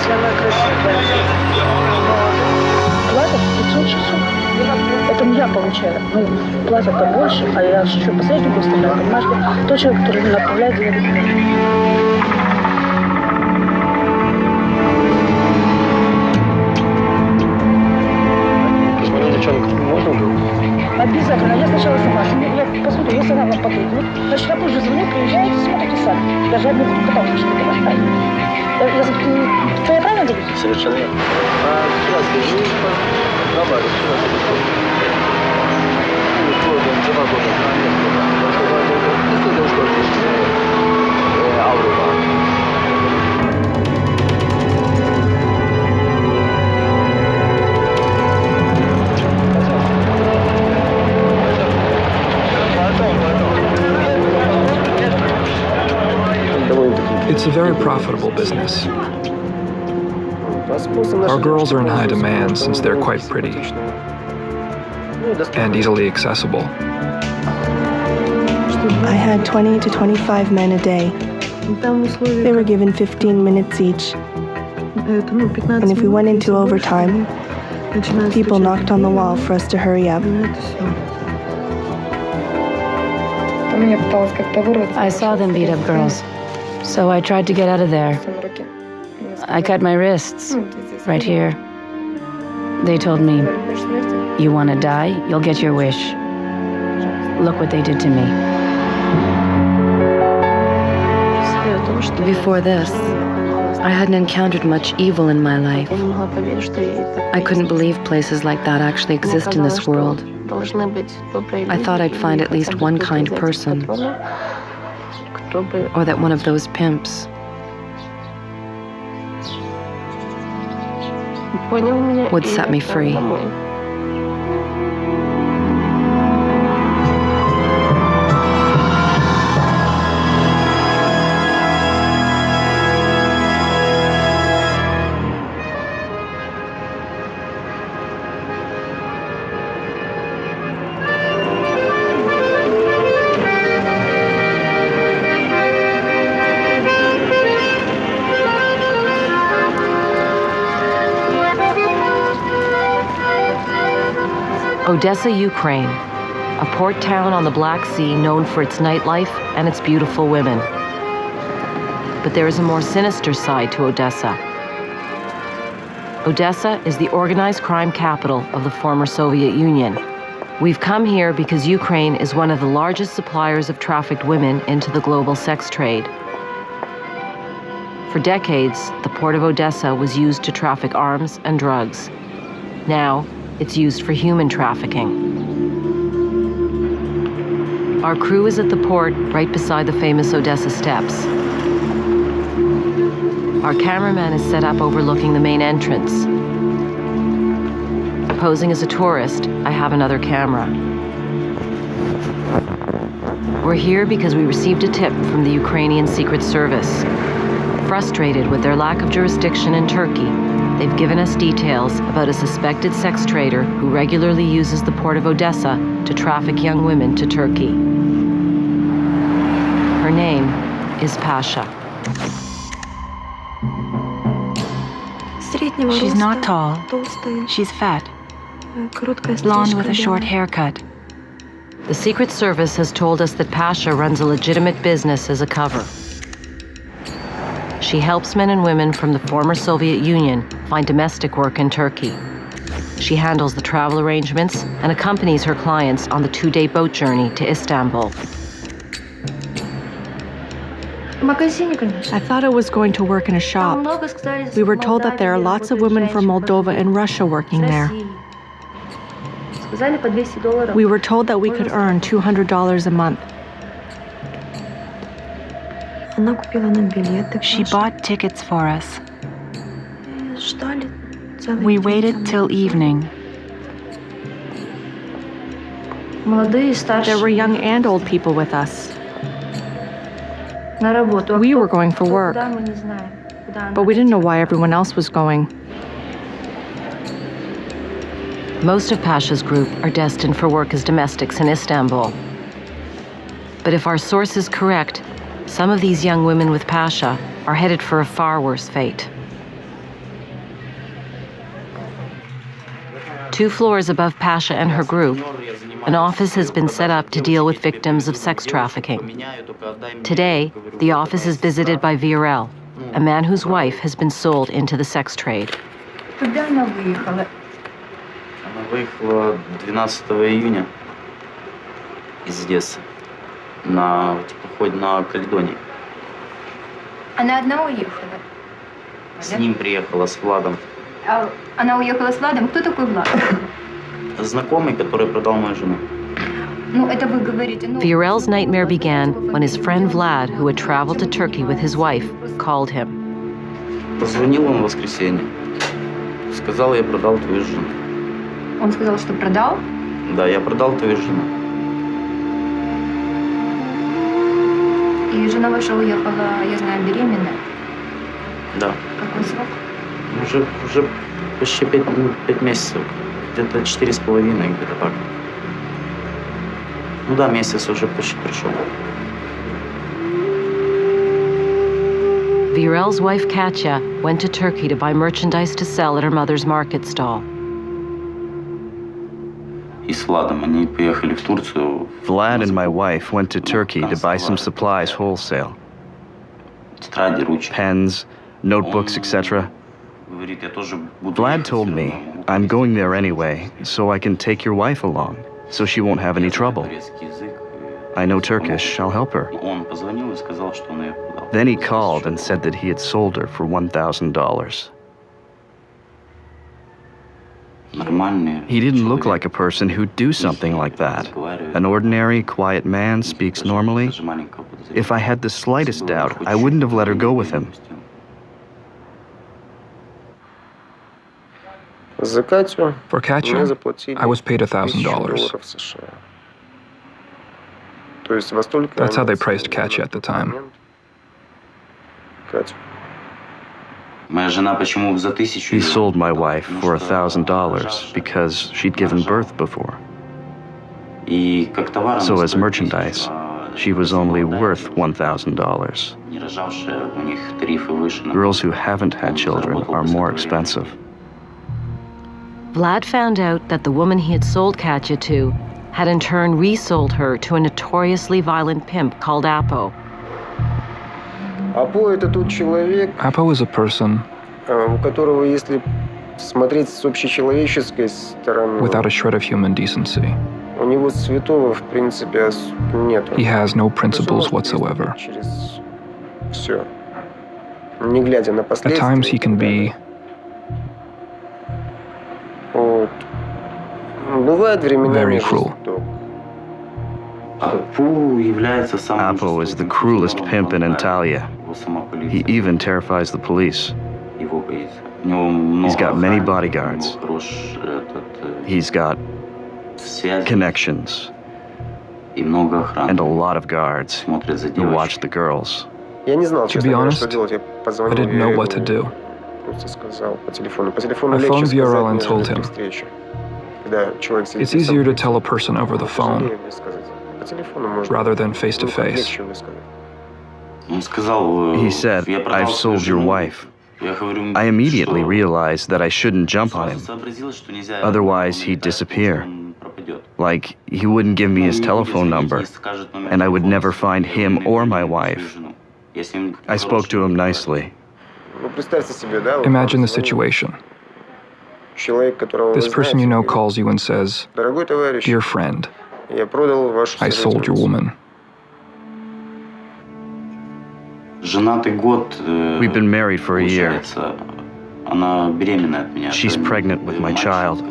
если она красивая, но платят 500 часов. Это не я получаю. Ну, платят побольше, а я еще посреднику оставляю. Понимаешь, тот человек, который меня отправляет, делает документы. Девчонку можно было? Обязательно. Я сначала согласна. Я посмотрю, если она вам подойдет. Значит, я позже звоню, приезжаете, смотрите сами. Я же одну буду кататься, что это ваш тайм. Что я правильно говорю? Совершенно верно. Сейчас скажу, добавлю, сейчас скажу. It's a very profitable business. Our girls are in high demand since they're quite pretty and easily accessible. I had 20 to 25 men a day. They were given 15 minutes each. And if we went into overtime, people knocked on the wall for us to hurry up. I saw them beat up girls, so I tried to get out of there. I cut my wrists, right here. They told me, "You want to die? You'll get your wish." Look what they did to me. Before this, I hadn't encountered much evil in my life. I couldn't believe places like that actually exist in this world. I thought I'd find at least one kind person, or that one of those pimps would set me free. Odessa, Ukraine, a port town on the Black Sea known for its nightlife and its beautiful women. But there is a more sinister side to Odessa. Odessa is the organized crime capital of the former Soviet Union. We've come here because Ukraine is one of the largest suppliers of trafficked women into the global sex trade. For decades, the port of Odessa was used to traffic arms and drugs. Now, it's used for human trafficking. Our crew is at the port right beside the famous Odessa Steps. Our cameraman is set up overlooking the main entrance. Posing as a tourist, I have another camera. We're here because we received a tip from the Ukrainian Secret Service. Frustrated with their lack of jurisdiction in Turkey, they've given us details about a suspected sex trader who regularly uses the port of Odessa to traffic young women to Turkey. Her name is Pasha. She's not tall. She's fat. Blonde with a short haircut. The Secret Service has told us that Pasha runs a legitimate business as a cover. She helps men and women from the former Soviet Union find domestic work in Turkey. She handles the travel arrangements and accompanies her clients on the 2-day boat journey to Istanbul. I thought I was going to work in a shop. We were told that there are lots of women from Moldova and Russia working there. We were told that we could earn $200 a month. She bought tickets for us. We waited till evening. There were young and old people with us. We were going for work, but we didn't know why everyone else was going. Most of Pasha's group are destined for work as domestics in Istanbul. But if our source is correct, some of these young women with Pasha are headed for a far worse fate. 2 floors above Pasha and her group, an office has been set up to deal with victims of sex trafficking. Today, the office is visited by VRL, a man whose wife has been sold into the sex trade. Когда она выехала? Она выехала 12 июня из Одессы на теплоходе на Каледонии. Она одна уехала? С ним приехала, с Владом. А она уехала с Владом? Кто такой Влад? Знакомый, который продал мою жену. Ну, это вы говорите. VRL's nightmare began when his friend Vlad, who had traveled to Turkey with his wife, called him. Позвонил он в воскресенье. Сказал, я продал твою жену. Он сказал, что продал? Да, я продал твою жену. И жена ваша уехала, я знаю, беременная. Да. Какой срок? Уже почти 5 месяцев. Где-то 4,5, где-то так. Ну да, месяц уже почти пришел. VRL's wife Katya went to Turkey to buy merchandise to sell at her mother's market stall. И с Владом они поехали в Турцию. Vlad and my wife went to Turkey to buy some supplies wholesale. Тетради, ручки. Pens, notebooks, etc. Говорит, я тоже буду. Vlad told me, I'm going there anyway, so I can take your wife along, so she won't have any trouble. I know Turkish, I'll help her. Он позвонил и сказал, что он ее продал. Then he called and said that he had sold her for $1,000. He didn't look like a person who'd do something like that. An ordinary, quiet man speaks normally. If I had the slightest doubt, I wouldn't have let her go with him. For Katya, I was paid $1,000. That's how they priced Katya at the time. He sold my wife for $1,000 because she'd given birth before. So as merchandise, she was only worth $1,000. Girls who haven't had children are more expensive. Vlad found out that the woman he had sold Katya to had in turn resold her to a notoriously violent pimp called Apo. Apo is a person without a shred of human decency. He has no principles whatsoever. At times he can be very cruel. Apo is the cruelest pimp in Antalya. He even terrifies the police. He's got many bodyguards. He's got connections and a lot of guards who watch the girls. To be honest, I didn't know what to do. I phoned VRL and told him, it's easier to tell a person over the phone rather than face to face. He said, I've sold your wife. I immediately realized that I shouldn't jump on him. Otherwise, he'd disappear. Like, he wouldn't give me his telephone number, and I would never find him or my wife. I spoke to him nicely. Imagine the situation. This person you know calls you and says, "Dear friend, I sold your woman." We've been married for a year. She's pregnant with my child.